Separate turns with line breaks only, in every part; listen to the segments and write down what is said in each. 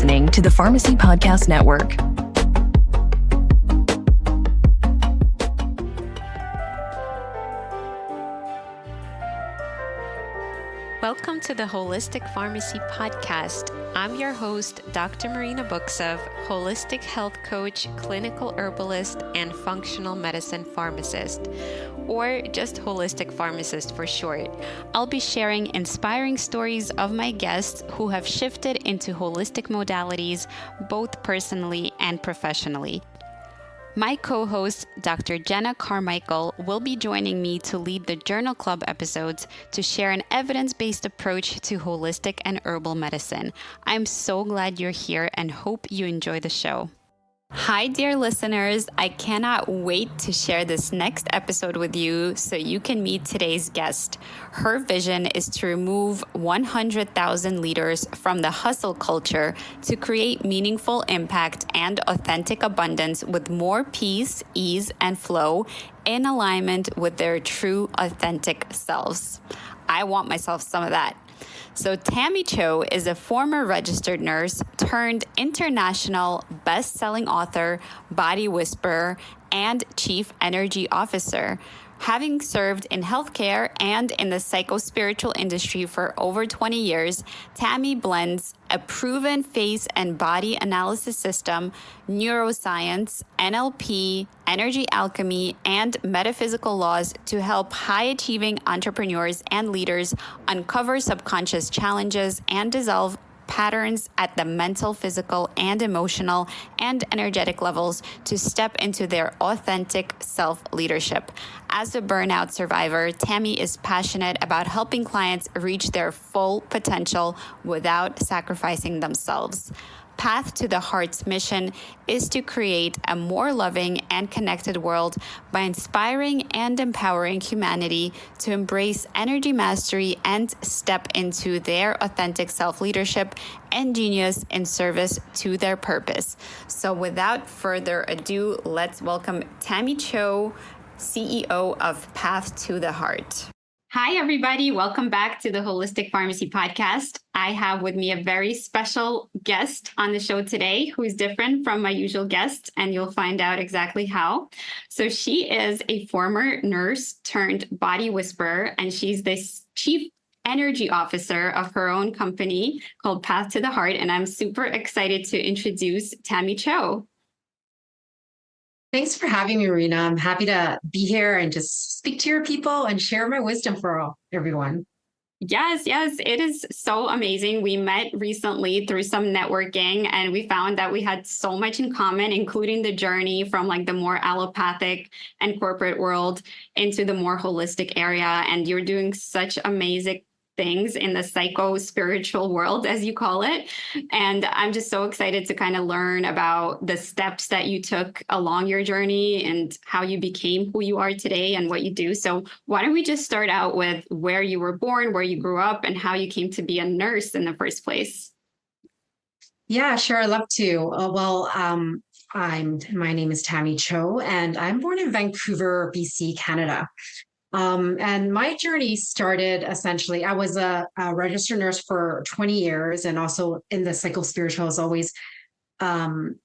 listening to the Pharmacy Podcast Network.
Welcome to the Holistic Pharmacy Podcast. I'm your host, Dr. Marina Buksov, holistic health coach, clinical herbalist, and functional medicine pharmacist, or just holistic pharmacist for short. I'll be sharing inspiring stories of my guests who have shifted into holistic modalities, both personally and professionally. My co-host, Dr. Jenna Carmichael, will be joining me to lead the Journal Club episodes to share an evidence-based approach to holistic and herbal medicine. I'm so glad you're here and hope you enjoy the show. Hi, dear listeners. I cannot wait to share this next episode with you so you can meet today's guest. Her vision is to remove 100,000 leaders from the hustle culture to create meaningful impact and authentic abundance with more peace, ease, and flow in alignment with their true, authentic selves. I want myself some of that. So Tammy Cho is a former registered nurse turned international best-selling author, body whisperer, and chief energy officer. Having served in healthcare and in the psycho-spiritual industry for over 20 years, Tammy blends a proven face and body analysis system, neuroscience, NLP, energy alchemy, and metaphysical laws to help high-achieving entrepreneurs and leaders uncover subconscious challenges and dissolve patterns at the mental, physical, and emotional and energetic levels to step into their authentic self-leadership. As a burnout survivor, Tammy is passionate about helping clients reach their full potential without sacrificing themselves. Path to the Heart's mission is to create a more loving and connected world by inspiring and empowering humanity to embrace energy mastery and step into their authentic self-leadership and genius in service to their purpose. So without further ado, let's welcome Tammy Cho, CEO of Path to the Heart. Hi, everybody. Welcome back to the Holistic Pharmacy Podcast. I have with me a very special guest on the show today who is different from my usual guests, and you'll find out exactly how. So she is a former nurse turned body whisperer, and she's the chief energy officer of her own company called Path to the Heart. And I'm super excited to introduce Tammy Cho.
Thanks for having me, Marina. I'm happy to be here and just speak to your people and share my wisdom for everyone.
Yes, it is so amazing. We met recently through some networking, and we found that we had so much in common, including the journey from like the more allopathic and corporate world into the more holistic area. And you're doing such amazing things in the psycho-spiritual world, as you call it. And I'm just so excited to kind of learn about the steps that you took along your journey and how you became who you are today and what you do. So why don't we just start out with where you were born, where you grew up, and how you came to be a nurse in the first place?
Yeah, sure. I'd love to. My name is Tammy Cho, and I'm born in Vancouver, BC, Canada. And my journey started essentially, I was a registered nurse for 20 years and also in the psycho-spiritual. I was always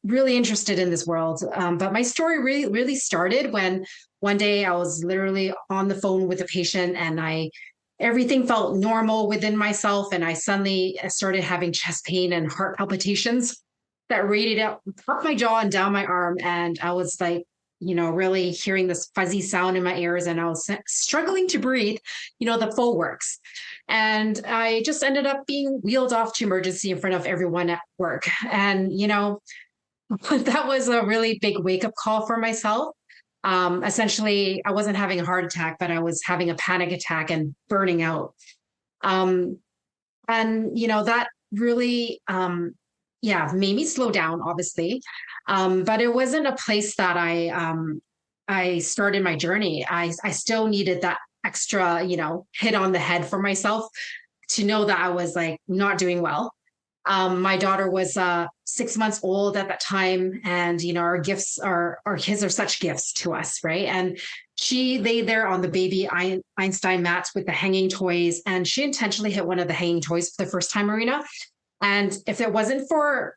really interested in this world. But my story really started when one day I was literally on the phone with a patient and everything felt normal within myself. And I suddenly started having chest pain and heart palpitations that radiated up my jaw and down my arm. And I was like, really hearing this fuzzy sound in my ears, and I was struggling to breathe, the full works. And I just ended up being wheeled off to emergency in front of everyone at work. And, that was a really big wake-up call for myself. Essentially, I wasn't having a heart attack, but I was having a panic attack and burning out. That really, made me slow down, obviously. But it wasn't a place that I started my journey. I still needed that extra, hit on the head for myself to know that I was like not doing well. My daughter was 6 months old at that time, and our kids are such gifts to us, right? And she lay there on the baby Einstein mats with the hanging toys, and she intentionally hit one of the hanging toys for the first time, Marina. And if it wasn't for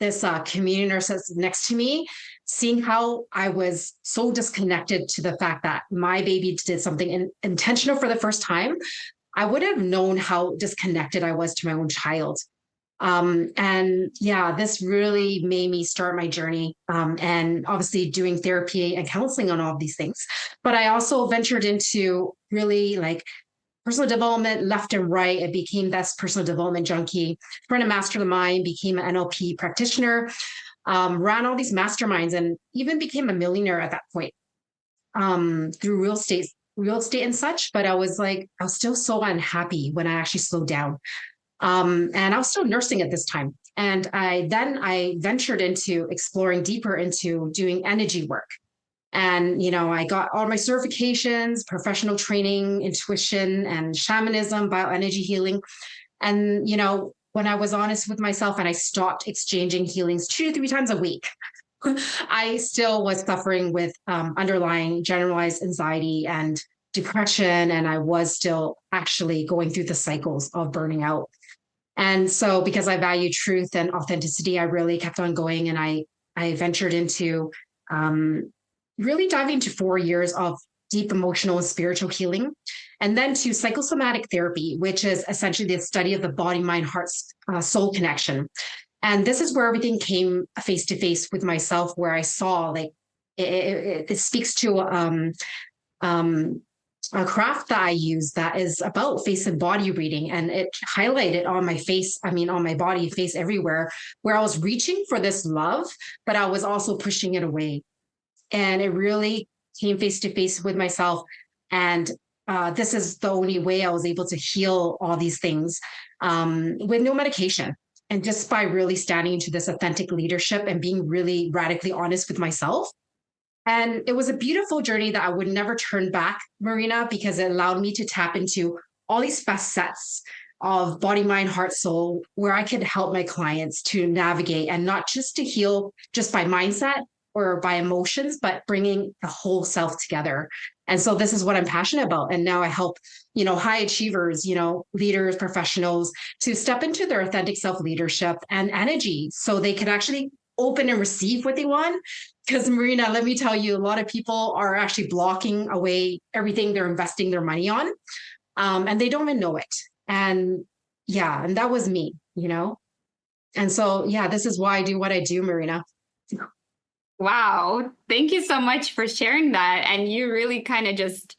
this community nurse that's next to me, seeing how I was so disconnected to the fact that my baby did something intentional for the first time, I would have known how disconnected I was to my own child. And yeah, this really made me start my journey, and obviously doing therapy and counseling on all of these things. But I also ventured into really like personal development left and right. I became this personal development junkie, friend a mastermind, became an NLP practitioner, ran all these masterminds, and even became a millionaire at that point, through real estate and such. But I was like, I was still so unhappy when I actually slowed down. And I was still nursing at this time. And I ventured into exploring deeper into doing energy work. And, I got all my certifications, professional training, intuition and shamanism, bioenergy healing. And, when I was honest with myself and I stopped exchanging healings 2 to 3 times a week, I still was suffering with underlying generalized anxiety and depression. And I was still actually going through the cycles of burning out. And so because I value truth and authenticity, I really kept on going, and I ventured into really diving into 4 years of deep emotional and spiritual healing, and then to psychosomatic therapy, which is essentially the study of the body, mind, heart, soul connection. And this is where everything came face to face with myself, where I saw like it speaks to a craft that I use that is about face and body reading. And it highlighted on my face, on my body, face everywhere, where I was reaching for this love, but I was also pushing it away. And it really came face to face with myself. And this is the only way I was able to heal all these things, with no medication. And just by really standing into this authentic leadership and being really radically honest with myself. And it was a beautiful journey that I would never turn back, Marina, because it allowed me to tap into all these facets of body, mind, heart, soul, where I could help my clients to navigate and not just to heal just by mindset or by emotions, but bringing the whole self together. And so this is what I'm passionate about. And now I help, high achievers, leaders, professionals to step into their authentic self leadership and energy so they can actually open and receive what they want. Because Marina, let me tell you, a lot of people are actually blocking away everything they're investing their money on, and they don't even know it. And yeah, and that was me, And so, yeah, this is why I do what I do, Marina.
Wow. Thank you so much for sharing that. And you really kind of just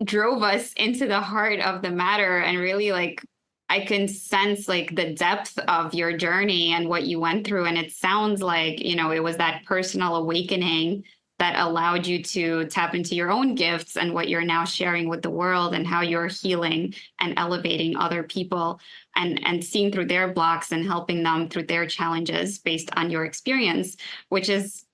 drove us into the heart of the matter, and really like I can sense like the depth of your journey and what you went through. And it sounds like, it was that personal awakening that allowed you to tap into your own gifts and what you're now sharing with the world, and how you're healing and elevating other people, and seeing through their blocks and helping them through their challenges based on your experience, which is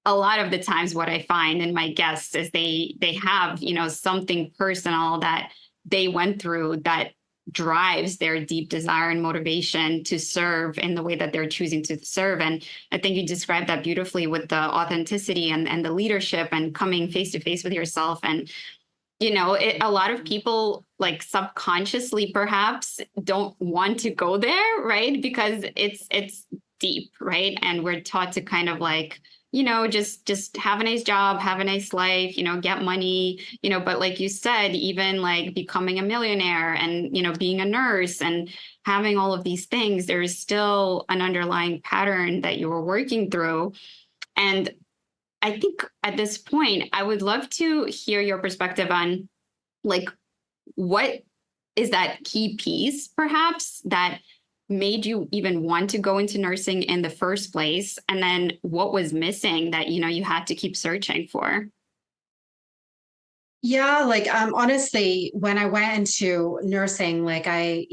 a lot of the times what I find in my guests is they have, something personal that they went through that drives their deep desire and motivation to serve in the way that they're choosing to serve. And I think you described that beautifully with the authenticity and the leadership and coming face to face with yourself. And, a lot of people like subconsciously perhaps don't want to go there, right? Because it's deep, right? And we're taught to kind of like, just have a nice job, have a nice life, get money, but like you said, even like becoming a millionaire and, being a nurse and having all of these things, there's still an underlying pattern that you were working through. And I think at this point, I would love to hear your perspective on like, what is that key piece perhaps that made you even want to go into nursing in the first place? And then what was missing that, you had to keep searching for?
Yeah, like honestly, when I went into nursing, like I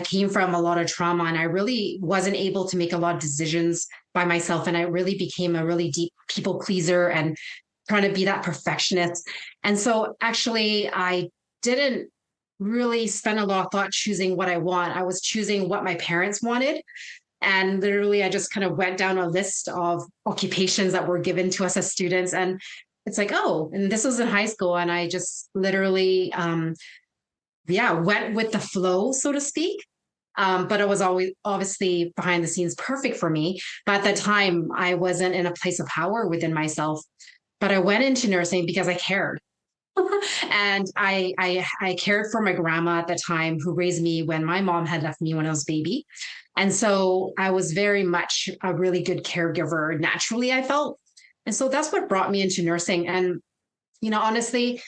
came from a lot of trauma, and I really wasn't able to make a lot of decisions by myself. And I really became a really deep people pleaser and trying to be that perfectionist. And so actually I didn't really spend a lot of thought choosing what I want. I was choosing what my parents wanted. And literally, I just kind of went down a list of occupations that were given to us as students. And it's like, oh, and this was in high school. And I just literally, went with the flow, so to speak. But it was always obviously behind the scenes perfect for me. But at the time, I wasn't in a place of power within myself. But I went into nursing because I cared. And I cared for my grandma at the time who raised me when my mom had left me when I was a baby. And so I was very much a really good caregiver naturally, I felt. And so that's what brought me into nursing. And, honestly,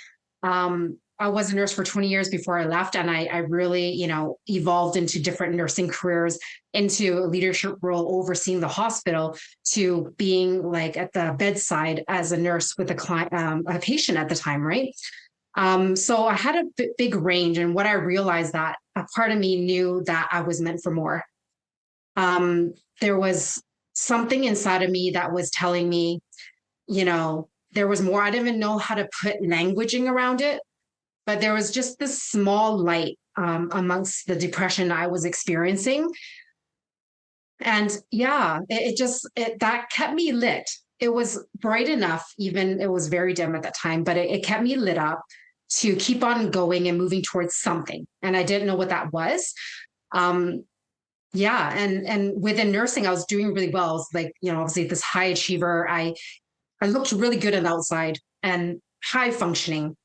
I was a nurse for 20 years before I left. And I really, evolved into different nursing careers, into a leadership role overseeing the hospital, to being like at the bedside as a nurse with a client, a patient at the time, right? So I had a big range. And what I realized that a part of me knew that I was meant for more. There was something inside of me that was telling me, there was more. I didn't even know how to put languaging around it, but there was just this small light amongst the depression I was experiencing. And yeah, that kept me lit. It was bright enough, even it was very dim at that time, but it kept me lit up to keep on going and moving towards something. And I didn't know what that was. Yeah. And within nursing, I was doing really well. I was like, obviously this high achiever. I looked really good on the outside and high functioning.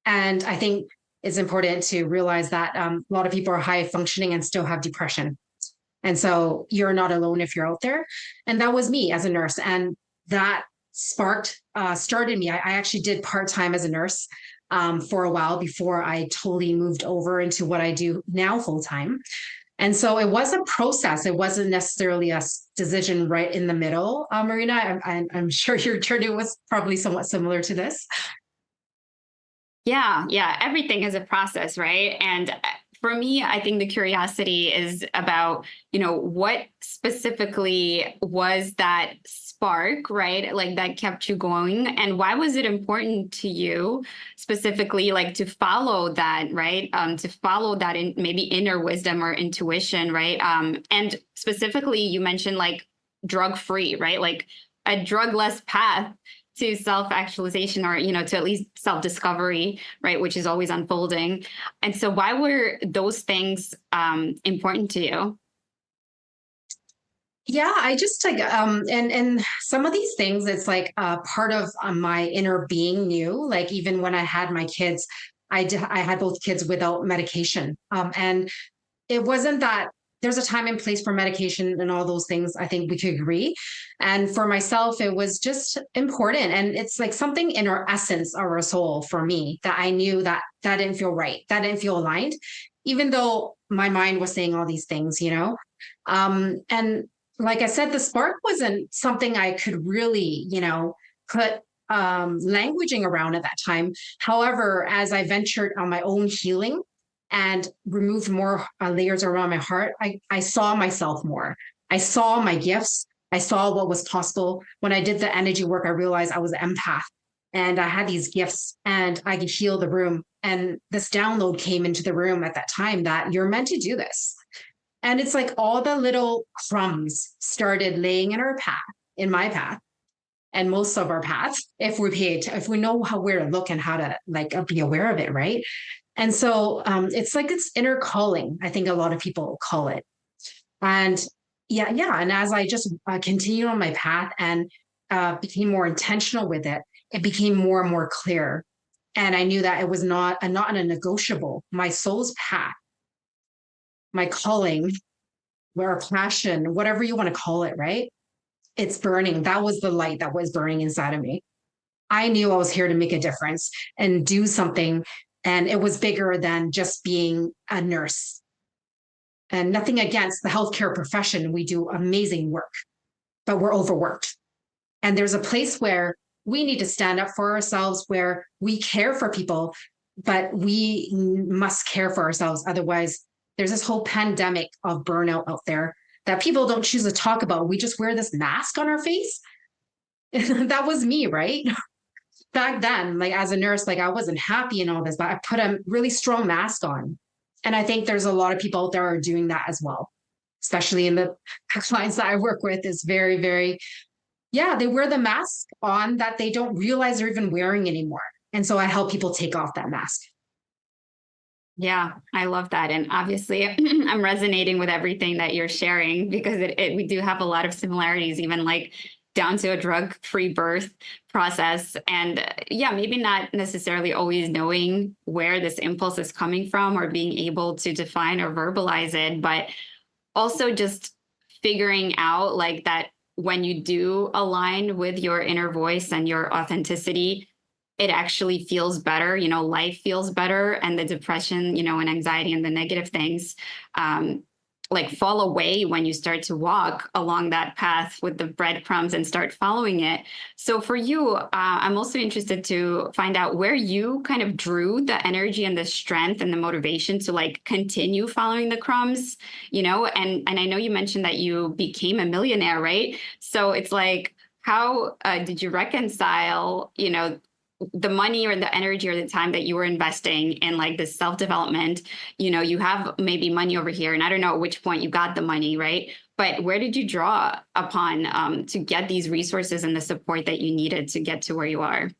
And I think it's important to realize that a lot of people are high functioning and still have depression. And so you're not alone if you're out there. And that was me as a nurse. And that started me. I actually did part-time as a nurse for a while before I totally moved over into what I do now full-time. And so it was a process. It wasn't necessarily a decision right in the middle, Marina. I'm sure your journey was probably somewhat similar to this.
Yeah. Everything is a process, right? And for me, I think the curiosity is about, what specifically was that spark, right? Like that kept you going. And why was it important to you specifically, like to follow that, right? To follow that in maybe inner wisdom or intuition, right? And specifically, you mentioned like drug-free, right? Like a drug-less path to self-actualization, or to at least self-discovery, right, which is always unfolding. And so why were those things important to you?
Yeah, I just like and some of these things, it's like part of my inner being knew. Like even when I had my kids, I had both kids without medication, and it wasn't that there's a time and place for medication and all those things. I think we could agree. And for myself, it was just important. And it's like something in our essence of our soul for me that I knew that didn't feel right. That didn't feel aligned, even though my mind was saying all these things. And like I said, the spark wasn't something I could really, put languaging around at that time. However, as I ventured on my own healing and removed more layers around my heart, I saw myself more. I saw my gifts. I saw what was possible. When I did the energy work, I realized I was an empath and I had these gifts and I could heal the room. And this download came into the room at that time that you're meant to do this. And it's like all the little crumbs started laying in our path, in my path, and most of our paths, if we know where to look and how to like be aware of it, right? And so it's like it's inner calling, I think a lot of people call it. And yeah. And as I just continued on my path and became more intentional with it, it became more and more clear. And I knew that it was not a negotiable. My soul's path, my calling, or passion, whatever you want to call it, right? It's burning. That was the light that was burning inside of me. I knew I was here to make a difference and do something. And it was bigger than just being a nurse. And nothing against the healthcare profession. We do amazing work, but we're overworked. And there's a place where we need to stand up for ourselves, where we care for people, but we must care for ourselves. Otherwise, there's this whole pandemic of burnout out there that people don't choose to talk about. We just wear this mask on our face. That was me, right? Back then, like as a nurse, like I wasn't happy in all this, but I put a really strong mask on. And I think there's a lot of people out there are doing that as well, especially in the clients that I work with is very, very, yeah, they wear the mask on that they don't realize they're even wearing anymore. And so I help people take off that mask.
Yeah, I love that. And obviously, I'm resonating with everything that you're sharing because we do have a lot of similarities, even like down to a drug-free birth process. And yeah, maybe not necessarily always knowing where this impulse is coming from or being able to define or verbalize it, but also just figuring out like that when you do align with your inner voice and your authenticity, it actually feels better. Life feels better, and the depression, and anxiety and the negative things, like fall away when you start to walk along that path with the breadcrumbs and start following it. So for you, I'm also interested to find out where you kind of drew the energy and the strength and the motivation to like continue following the crumbs, and I know you mentioned that you became a millionaire, right? So it's like, how did you reconcile, the money or the energy or the time that you were investing in like this self-development? You have maybe money over here, and I don't know at which point you got the money, right? But where did you draw upon to get these resources and the support that you needed to get to where you are?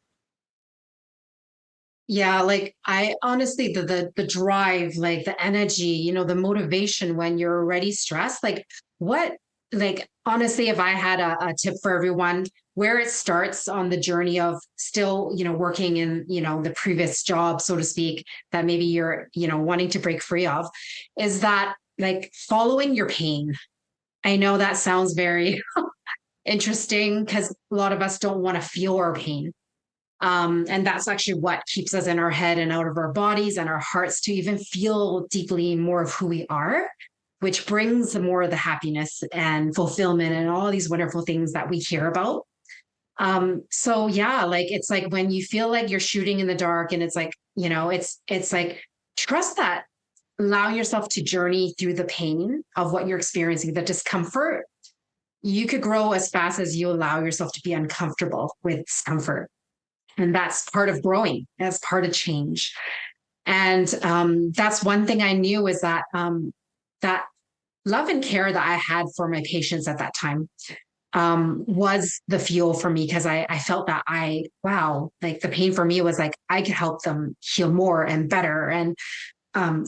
Yeah, like I honestly, the drive, like the energy, the motivation when you're already stressed, like what, like honestly, if I had a tip for everyone, where it starts on the journey of still, working in, the previous job, so to speak, that maybe you're, wanting to break free of, is that like following your pain. I know that sounds very interesting because a lot of us don't want to feel our pain. And that's actually what keeps us in our head and out of our bodies and our hearts to even feel deeply more of who we are, which brings more of the happiness and fulfillment and all these wonderful things that we hear about. So yeah, like it's like when you feel like you're shooting in the dark and it's like, it's like trust that, allow yourself to journey through the pain of what you're experiencing, the discomfort. You could grow as fast as you allow yourself to be uncomfortable with discomfort. And that's part of growing, that's part of change. And that's one thing I knew is that that love and care that I had for my patients at that time was the fuel for me, because I felt that wow, like the pain for me was like I could help them heal more and better. And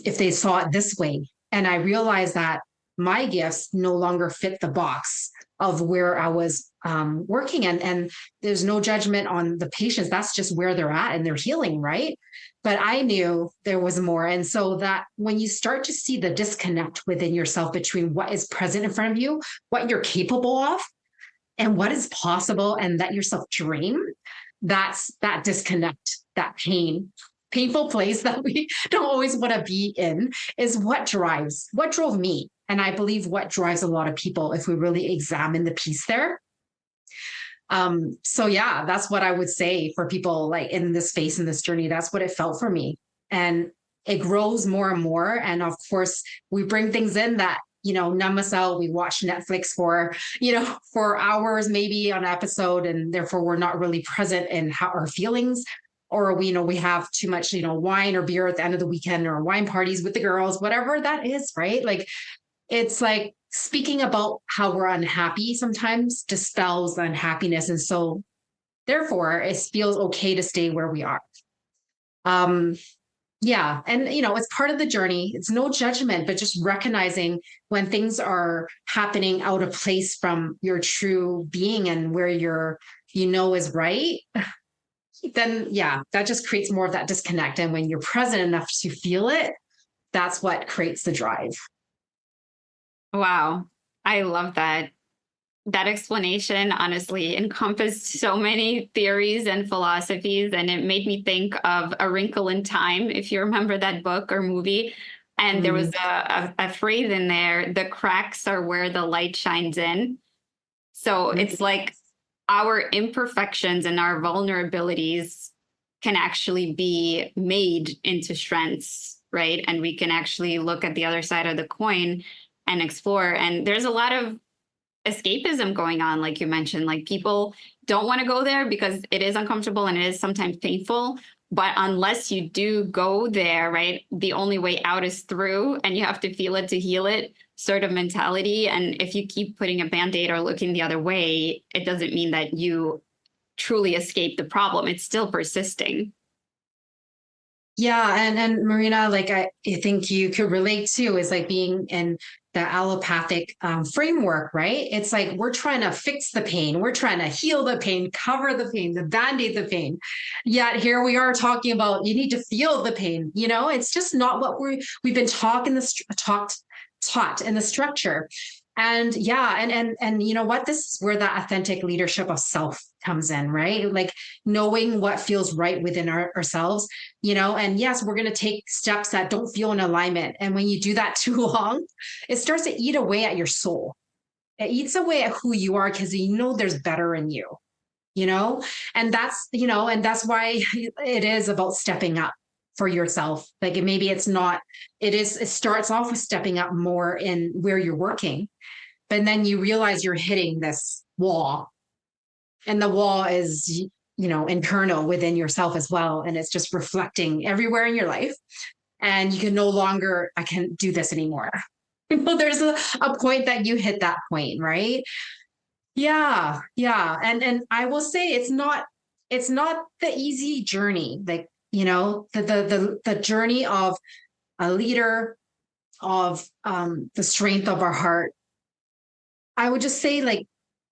if they saw it this way. And I realized that my gifts no longer fit the box of where I was working. And there's no judgment on the patients. That's just where they're at and they're healing, right? But I knew there was more. And so that when you start to see the disconnect within yourself between what is present in front of you, what you're capable of, and what is possible, and let yourself dream, that's that disconnect, that painful place that we don't always want to be in, is what drove me. And I believe what drives a lot of people if we really examine the piece there. So yeah, that's what I would say for people like in this space, in this journey. That's what it felt for me. And it grows more and more. And of course, we bring things in that, numb us out. We watch Netflix for, for hours, maybe on an episode, and therefore we're not really present in how our feelings. Or we have too much, wine or beer at the end of the weekend, or wine parties with the girls, whatever that is, right? Like, it's like speaking about how we're unhappy sometimes dispels the unhappiness. And so therefore it feels okay to stay where we are. Um, yeah. And, it's part of the journey. It's no judgment, but just recognizing when things are happening out of place from your true being and where is right, then yeah, that just creates more of that disconnect. And when you're present enough to feel it, that's what creates the drive.
Wow. I love that. That explanation honestly encompassed so many theories and philosophies, and it made me think of A Wrinkle in Time, if you remember that book or movie. And there was a phrase in there: the cracks are where the light shines in. So it's like our imperfections and our vulnerabilities can actually be made into strengths, right? And we can actually look at the other side of the coin and explore. And there's a lot of escapism going on, like you mentioned. Like, people don't want to go there because it is uncomfortable and it is sometimes painful. But unless you do go there, right, the only way out is through, and you have to feel it to heal it, sort of mentality. And if you keep putting a band-aid or looking the other way, it doesn't mean that you truly escape the problem. It's still persisting.
Yeah, and Marina, like I think you could relate to is like being in the allopathic framework, right? It's like we're trying to fix the pain, we're trying to heal the pain, cover the pain, the band-aid the pain. Yet here we are talking about you need to feel the pain. It's just not what we've been taught in the structure. And yeah, and you know what? This is where that authentic leadership of self comes in, right? Like knowing what feels right within ourselves, and yes, we're going to take steps that don't feel in alignment. And when you do that too long, it starts to eat away at your soul. It eats away at who you are because there's better in you, you know? And that's why it is about stepping up for yourself. Like maybe it's not, it starts off with stepping up more in where you're working, but then you realize you're hitting this wall, and the wall is internal within yourself as well, and it's just reflecting everywhere in your life, and you can no longer, I can't do this anymore. There's a point that you hit that point, right? Yeah, and I will say it's not the easy journey, like the journey of a leader, of the strength of our heart. I would just say, like,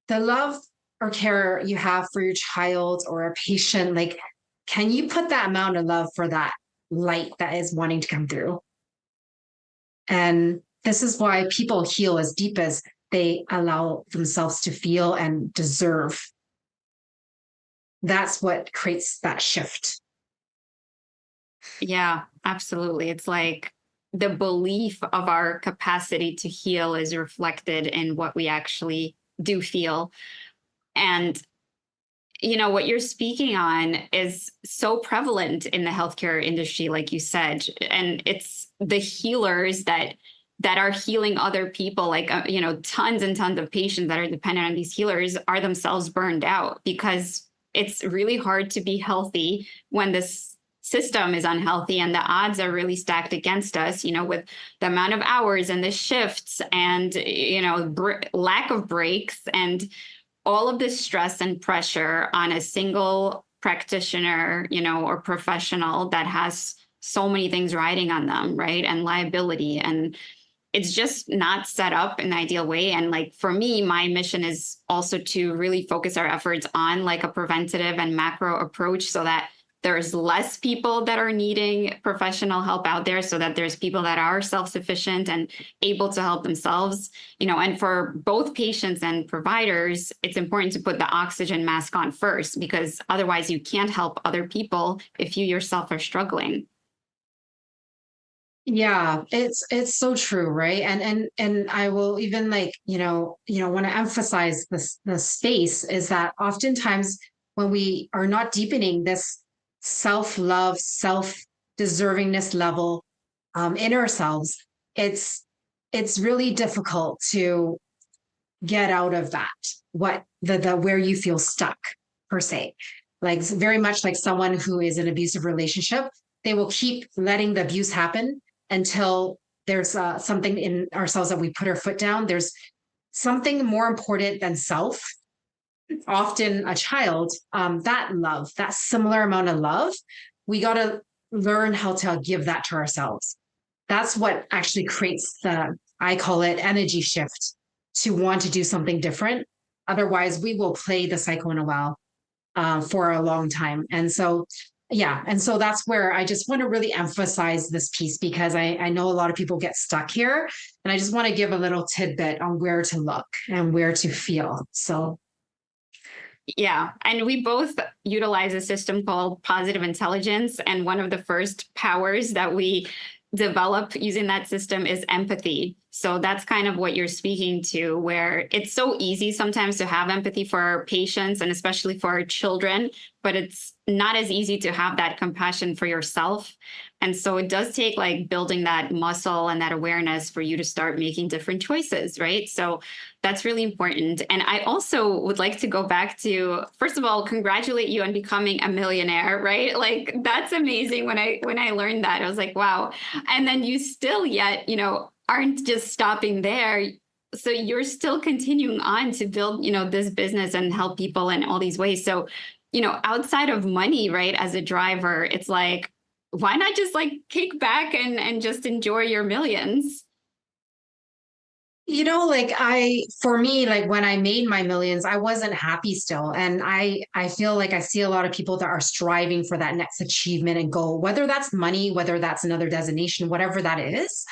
the love or care you have for your child or a patient, like, can you put that amount of love for that light that is wanting to come through? And this is why people heal as deep as they allow themselves to feel and deserve. That's what creates that shift.
Yeah, absolutely. It's like the belief of our capacity to heal is reflected in what we actually do feel. And what you're speaking on is so prevalent in the healthcare industry, like you said, and it's the healers that are healing other people, like tons and tons of patients that are dependent on these healers are themselves burned out, because it's really hard to be healthy when this system is unhealthy and the odds are really stacked against us, with the amount of hours and the shifts and lack of breaks and all of this stress and pressure on a single practitioner, or professional that has so many things riding on them, right? And liability. And it's just not set up in the ideal way. And like for me, my mission is also to really focus our efforts on like a preventative and macro approach, so that there's less people that are needing professional help out there, so that there's people that are self-sufficient and able to help themselves, and for both patients and providers, it's important to put the oxygen mask on first, because otherwise you can't help other people if you yourself are struggling.
Yeah, it's so true, right? And I will even, like, want to emphasize the space is that oftentimes when we are not deepening this self-love, self-deservingness level in ourselves, it's really difficult to get out of that, what the where you feel stuck, per se. Like very much like someone who is in an abusive relationship, they will keep letting the abuse happen until there's something in ourselves that we put our foot down. There's something more important than self, often a child. That love, that similar amount of love, we got to learn how to give that to ourselves. That's what actually creates I call it energy shift, to want to do something different. Otherwise, we will play the cycle in a while for a long time. And so, yeah. And so that's where I just want to really emphasize this piece, because I know a lot of people get stuck here. And I just want to give a little tidbit on where to look and where to feel. So,
yeah. And we both utilize a system called positive intelligence. And one of the first powers that we develop using that system is empathy. So that's kind of what you're speaking to, where it's so easy sometimes to have empathy for our patients and especially for our children, but it's not as easy to have that compassion for yourself. And so it does take like building that muscle and that awareness for you to start making different choices, right? So that's really important. And I also would like to go back to, first of all, congratulate you on becoming a millionaire, right? Like that's amazing. When I learned that, I was like, wow. And then you still yet, aren't just stopping there. So you're still continuing on to build, this business and help people in all these ways. So, outside of money, right, as a driver, it's like, why not just like kick back and just enjoy your millions?
Like for me, like when I made my millions, I wasn't happy still. And I feel like I see a lot of people that are striving for that next achievement and goal, whether that's money, whether that's another designation, whatever that is.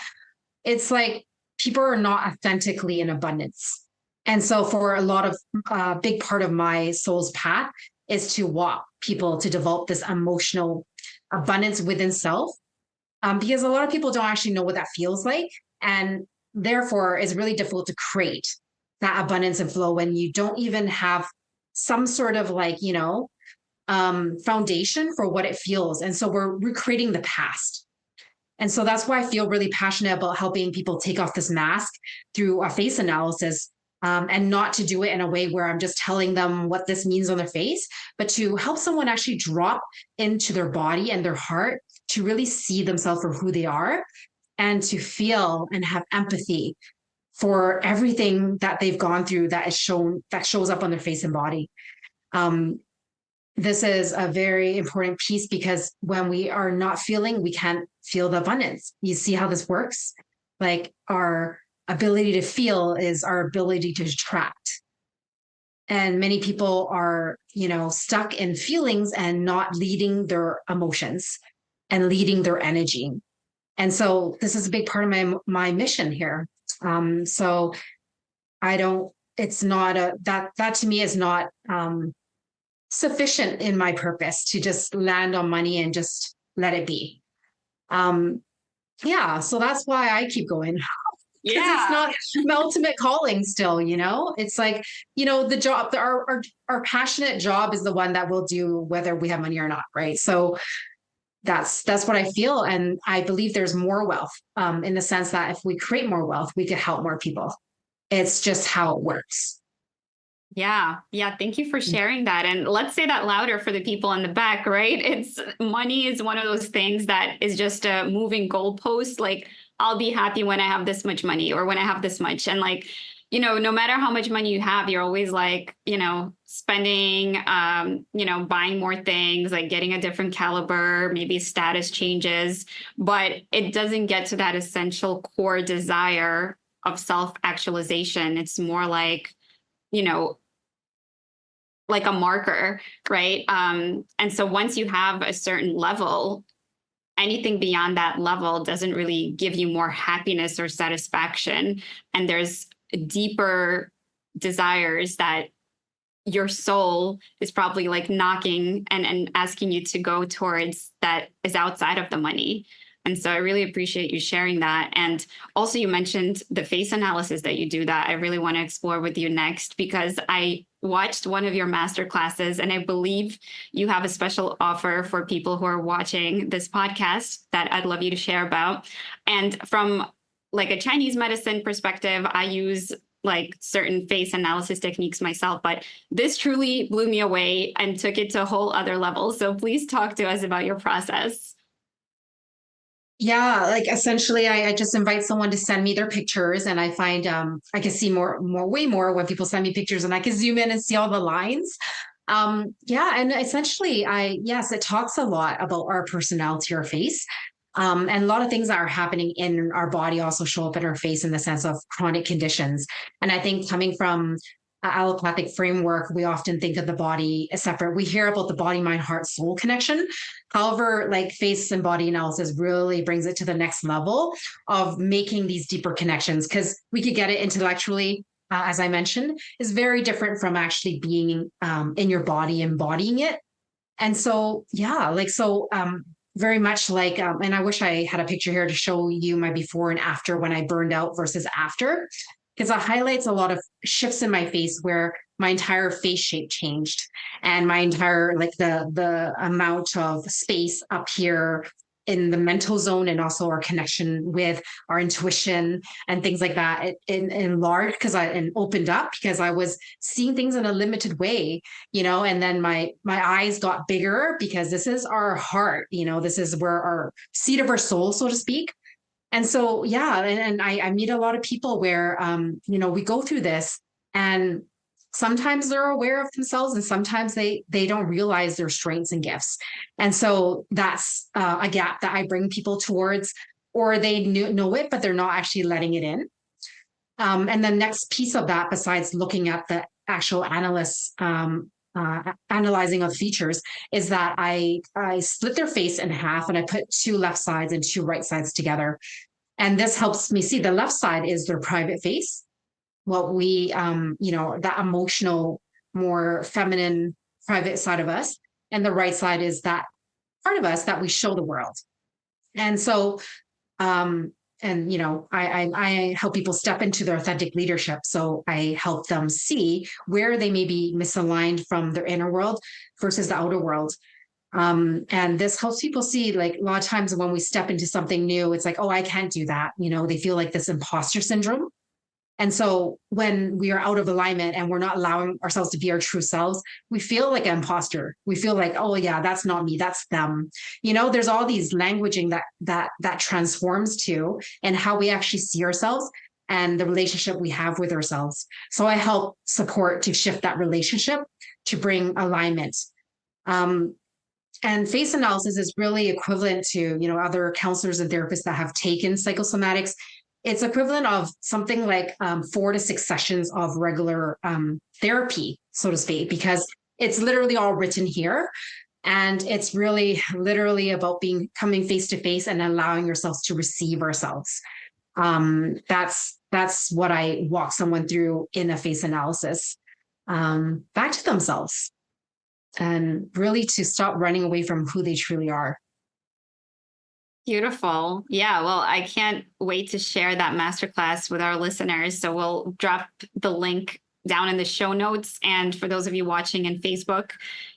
It's like people are not authentically in abundance. And so for a lot of big part of my soul's path is to walk people to develop this emotional abundance within self. Because a lot of people don't actually know what that feels like. And therefore, it's really difficult to create that abundance and flow when you don't even have some sort of like, foundation for what it feels. And so we're recreating the past. And so that's why I feel really passionate about helping people take off this mask through a face analysis, and not to do it in a way where I'm just telling them what this means on their face, but to help someone actually drop into their body and their heart to really see themselves for who they are and to feel and have empathy for everything that they've gone through that shows up on their face and body. Um, this is a very important piece because when we are not feeling, we can't feel the abundance. You see how this works? Like our ability to feel is our ability to attract. And many people are, stuck in feelings and not leading their emotions and leading their energy. And so this is a big part of my mission here. So I don't, it's not that to me is not sufficient in my purpose to just land on money and just let it be. Yeah, so that's why I keep going. Because it's not my ultimate calling still, it's like, the job, our passionate job is the one that we'll do whether we have money or not, right? So that's what I feel. And I believe there's more wealth, in the sense that if we create more wealth, we could help more people. It's just how it works.
Yeah. Yeah. Thank you for sharing that. And let's say that louder for the people in the back, right? It's money is one of those things that is just a moving goalpost. Like, I'll be happy when I have this much money or when I have this much. And like, no matter how much money you have, you're always like, spending, buying more things, like getting a different caliber, maybe status changes, but it doesn't get to that essential core desire of self-actualization. It's more like, like a marker, right? And so once you have a certain level, anything beyond that level doesn't really give you more happiness or satisfaction. And there's deeper desires that your soul is probably like knocking and asking you to go towards that is outside of the money. And so I really appreciate you sharing that. And also you mentioned the face analysis that you do that I really want to explore with you next, because I watched one of your master classes and I believe you have a special offer for people who are watching this podcast that I'd love you to share about. And from like a Chinese medicine perspective, I use like certain face analysis techniques myself, but this truly blew me away and took it to a whole other level. So please talk to us about your process.
Yeah, like essentially I just invite someone to send me their pictures and I find I can see way more when people send me pictures and I can zoom in and see all the lines. Yeah, and essentially yes, it talks a lot about our personality, our face. And a lot of things that are happening in our body also show up in our face in the sense of chronic conditions. And I think coming from allopathic framework, we often think of the body as separate. We hear about the body, mind, heart, soul connection. However, like face and body analysis really brings it to the next level of making these deeper connections, because we could get it intellectually, as I mentioned, is very different from actually being in your body, embodying it. And so, yeah, very much like, and I wish I had a picture here to show you my before and after when I burned out versus after, because it highlights a lot of shifts in my face where my entire face shape changed and my entire, like the amount of space up here in the mental zone and also our connection with our intuition and things like that, it enlarged and opened up because I was seeing things in a limited way, and then my eyes got bigger because this is our heart, this is where our seat of our soul, so to speak. And so, yeah, and I meet a lot of people where, we go through this and sometimes they're aware of themselves and sometimes they don't realize their strengths and gifts. And so that's a gap that I bring people towards, or they know it, but they're not actually letting it in. And the next piece of that, besides looking at the actual analyzing of features, is that I split their face in half and I put two left sides and two right sides together. And this helps me see the left side is their private face, what we, that emotional, more feminine, private side of us. And the right side is that part of us that we show the world. And so, I help people step into their authentic leadership. So I help them see where they may be misaligned from their inner world versus the outer world. And this helps people see, like, a lot of times when we step into something new, it's like, oh, I can't do that. They feel like this imposter syndrome. And so when we are out of alignment and we're not allowing ourselves to be our true selves, we feel like an imposter. We feel like, oh yeah, that's not me, that's them. There's all these languaging that transforms to and how we actually see ourselves and the relationship we have with ourselves. So I help support to shift that relationship to bring alignment. And face analysis is really equivalent to, other counselors and therapists that have taken psychosomatics. It's equivalent of something like 4 to 6 sessions of regular therapy, so to speak, because it's literally all written here. And it's really literally about coming face to face and allowing yourselves to receive ourselves. That's what I walk someone through in a face analysis, back to themselves, and really to stop running away from who they truly are.
Beautiful. Yeah. Well, I can't wait to share that masterclass with our listeners. So we'll drop the link down in the show notes. And for those of you watching in Facebook,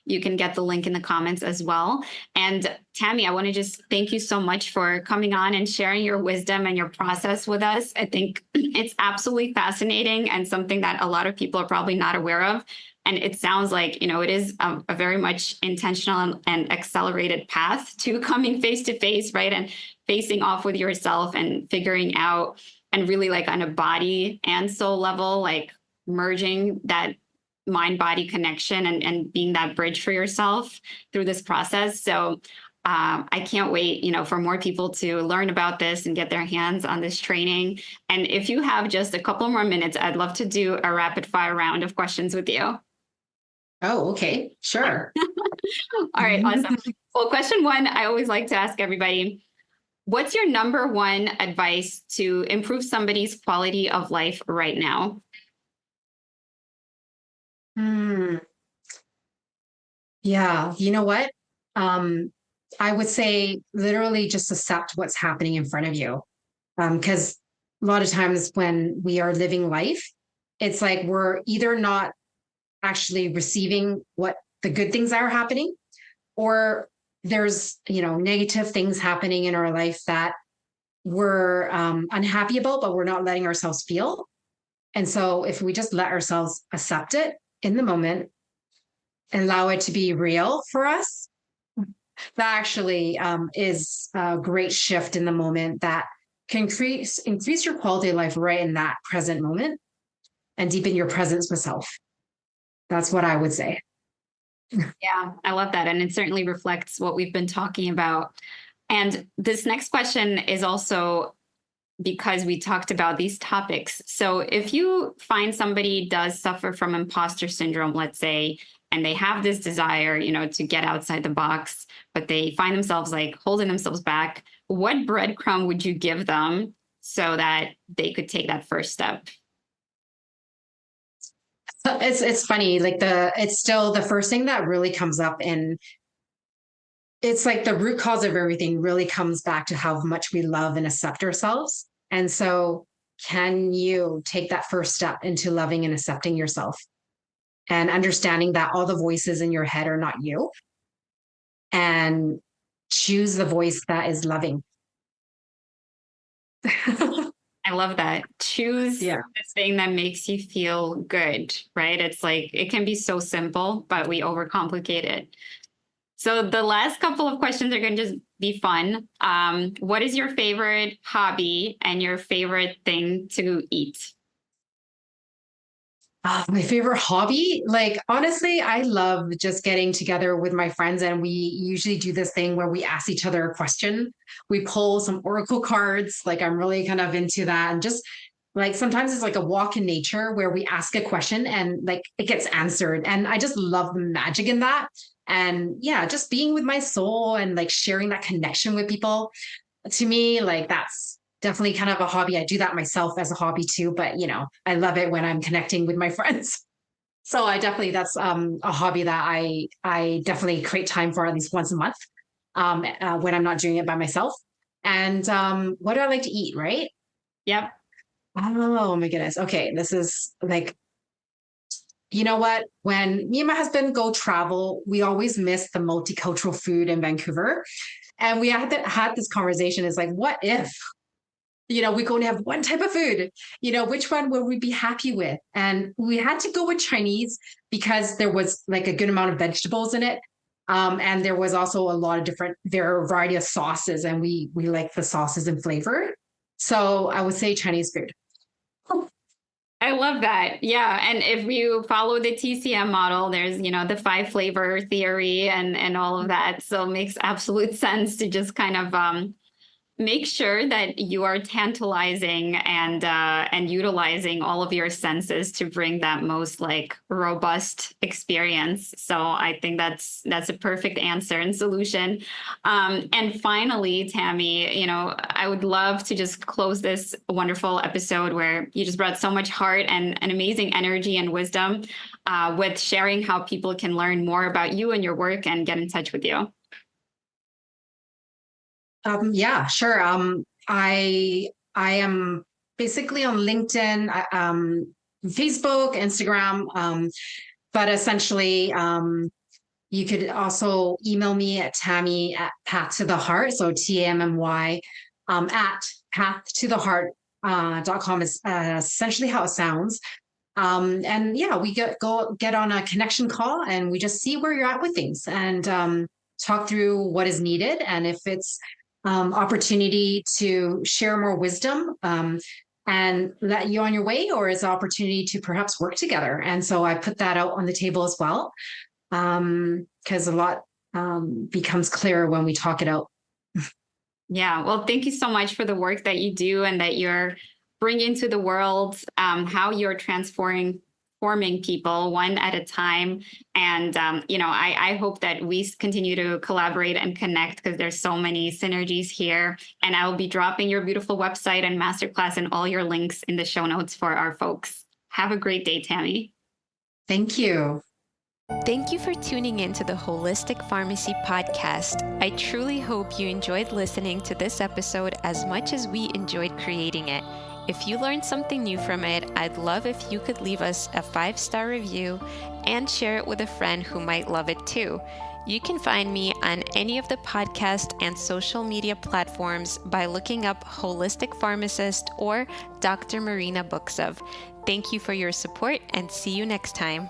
you can get the link in the comments as well. And Tammy, I want to just thank you so much for coming on and sharing your wisdom and your process with us. I think it's absolutely fascinating and something that a lot of people are probably not aware of. And it sounds like, it is a very much intentional and accelerated path to coming face to face, right? And facing off with yourself and figuring out, and really like on a body and soul level, like merging that mind body connection and being that bridge for yourself through this process. So I can't wait, for more people to learn about this and get their hands on this training. And if you have just a couple more minutes, I'd love to do a rapid fire round of questions with you.
Oh, okay. Sure.
All right. Awesome. Well, question one, I always like to ask everybody, what's your number one advice to improve somebody's quality of life right now?
Yeah. You know what? I would say literally just accept what's happening in front of you. Because a lot of times when we are living life, it's like we're either not actually receiving what the good things are happening, or there's, negative things happening in our life that we're unhappy about, but we're not letting ourselves feel. And so if we just let ourselves accept it in the moment and allow it to be real for us, that actually is a great shift in the moment that can increase your quality of life right in that present moment and deepen your presence with self. That's what I would say.
Yeah, I love that. And it certainly reflects what we've been talking about. And this next question is also because we talked about these topics. So if you find somebody does suffer from imposter syndrome, let's say, and they have this desire, to get outside the box, but they find themselves like holding themselves back, what breadcrumb would you give them so that they could take that first step?
It's funny, like it's still the first thing that really comes up, and it's like the root cause of everything really comes back to how much we love and accept ourselves. And so can you take that first step into loving and accepting yourself and understanding that all the voices in your head are not you, and choose the voice that is loving?
I love that. Choose the thing that makes you feel good, right? It's like, it can be so simple, but we overcomplicate it. So the last couple of questions are going to just be fun. What is your favorite hobby and your favorite thing to eat?
My favorite hobby, like honestly, I love just getting together with my friends, and we usually do this thing where we ask each other a question. We pull some oracle cards. Like I'm really kind of into that, and just like sometimes it's like a walk in nature where we ask a question and like it gets answered, and I just love the magic in that. And yeah, just being with my soul and like sharing that connection with people. To me, like that's definitely kind of a hobby. I do that myself as a hobby too, but I love it when I'm connecting with my friends. So I definitely that's a hobby that I definitely create time for at least once a month when I'm not doing it by myself. And what do I like to eat, right?
Yep.
Oh my goodness. Okay, this is like you know what? When me and my husband go travel, we always miss the multicultural food in Vancouver. And we had this conversation. It's like, what if we could only have one type of food, which one would we be happy with? And we had to go with Chinese because there was like a good amount of vegetables in it. And there was also a lot of variety of sauces, and we like the sauces and flavor. So I would say Chinese food.
I love that. Yeah. And if you follow the TCM model, there's, the 5 flavor theory and all of that. So it makes absolute sense to just kind of make sure that you are tantalizing and utilizing all of your senses to bring that most like robust experience. So I think that's a perfect answer and solution. And finally, Tammy, I would love to just close this wonderful episode where you just brought so much heart and an amazing energy and wisdom with sharing how people can learn more about you and your work and get in touch with you.
Yeah, sure. I am basically on LinkedIn, Facebook, Instagram, but essentially, you could also email me at Tammy at Path to the Heart. So TAMMY at path to the heart.com is essentially how it sounds. And yeah, we get on a connection call and we just see where you're at with things and talk through what is needed. And if it's opportunity to share more wisdom and let you on your way, or is opportunity to perhaps work together. And so I put that out on the table as well, because a lot becomes clearer when we talk it out.
Yeah. Well, thank you so much for the work that you do and that you're bringing to the world, how you're transforming people one at a time. And, I hope that we continue to collaborate and connect because there's so many synergies here. And I will be dropping your beautiful website and masterclass and all your links in the show notes for our folks. Have a great day, Tammy.
Thank you.
Thank you for tuning in to the Holistic Pharmacy Podcast. I truly hope you enjoyed listening to this episode as much as we enjoyed creating it. If you learned something new from it, I'd love if you could leave us a 5-star review and share it with a friend who might love it too. You can find me on any of the podcast and social media platforms by looking up Holistic Pharmacist or Dr. Marina Books of. Thank you for your support and see you next time.